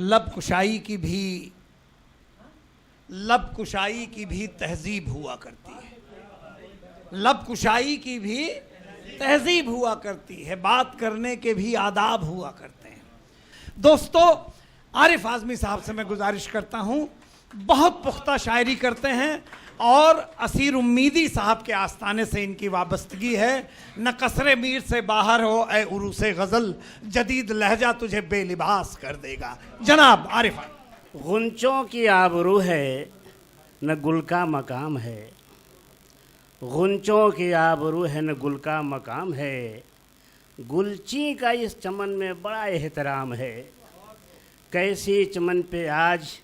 लब कुशाई की भी तहजीब हुआ करती है। लब कुशाई की भी तहजीब हुआ करती है, बात करने के भी आदाब हुआ करते हैं। दोस्तों, आरिफ आज़मी साहब से मैं गुजारिश करता हूं, बहुत पुख्ता शायरी करते हैं और असीर उम्मीदी साहब के आस्थाने से इनकी वाबस्तगी है। न कसरे मीर से बाहर हो ए उरूसे गज़ल, जदीद लहजा तुझे बेलिबास कर देगा। जनाब आरिफ। गुंचों की आबरू है न गुल का मकाम है, गुंचों की आबरू है न गुल का मकाम है, गुलची का इस चमन में बड़ा एहतराम है। कैसी चमन पे आज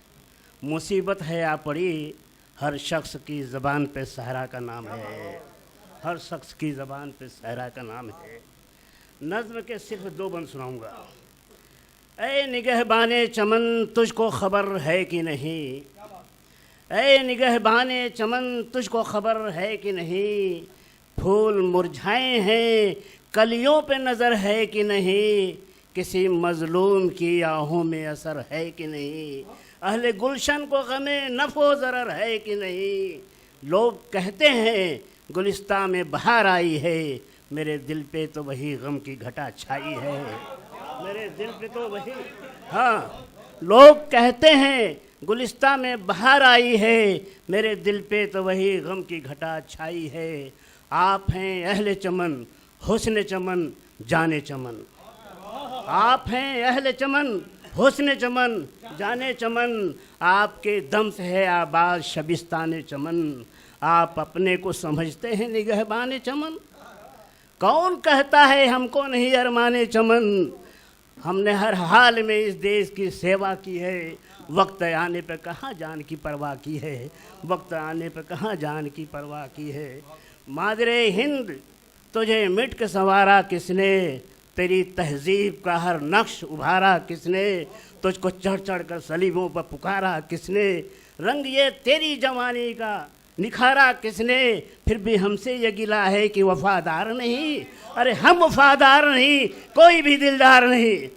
मुसीबत है आ पड़ी, हर शख्स की ज़बान पे सहरा का नाम है, हर शख्स की ज़बान पे सहरा का नाम है। नज़्म के सिर्फ 2 बंद सुनाऊंगा। ऐ निगहबाने चमन तुझको खबर है कि नहीं, ऐ निगहबाने चमन तुझको खबर है कि नहीं, फूल मुरझाए हैं कलियों पे नज़र है कि नहीं, किसी मज़लूम की आहों में असर है कि नहीं, अहले गुलशन को गमे नफ़ो ज़रर है कि नहीं। लोग कहते हैं गुलिस्तां में बहार आई है, मेरे दिल पे तो वही गम की घटा छाई है, मेरे दिल पे तो वही। हाँ, लोग कहते हैं गुलिस्तां में बहार आई है, मेरे दिल पे तो वही गम की घटा छाई है। आप हैं अहले चमन हुस्न चमन जाने चमन, आप हैं अहले चमन हुस्न चमन जाने चमन, आपके दम से है आबाद शबिस्तान चमन, आप अपने को समझते हैं निगहबान चमन। कौन कहता है हमको नहीं अरमाने चमन, हमने हर हाल में इस देश की सेवा की है, वक्त आने पर कहाँ जान की परवाह की है, वक्त आने पर कहाँ जान की परवाह की है। मादरे हिंद तुझे मिट के संवारा किसने, तेरी तहजीब का हर नक्श उभारा किसने, तुझको चढ़ चढ़ कर सलीबों पर पुकारा किसने, रंग ये तेरी जवानी का निखारा किसने, फिर भी हमसे ये गिला है कि वफादार नहीं। अरे हम वफादार नहीं, कोई भी दिलदार नहीं।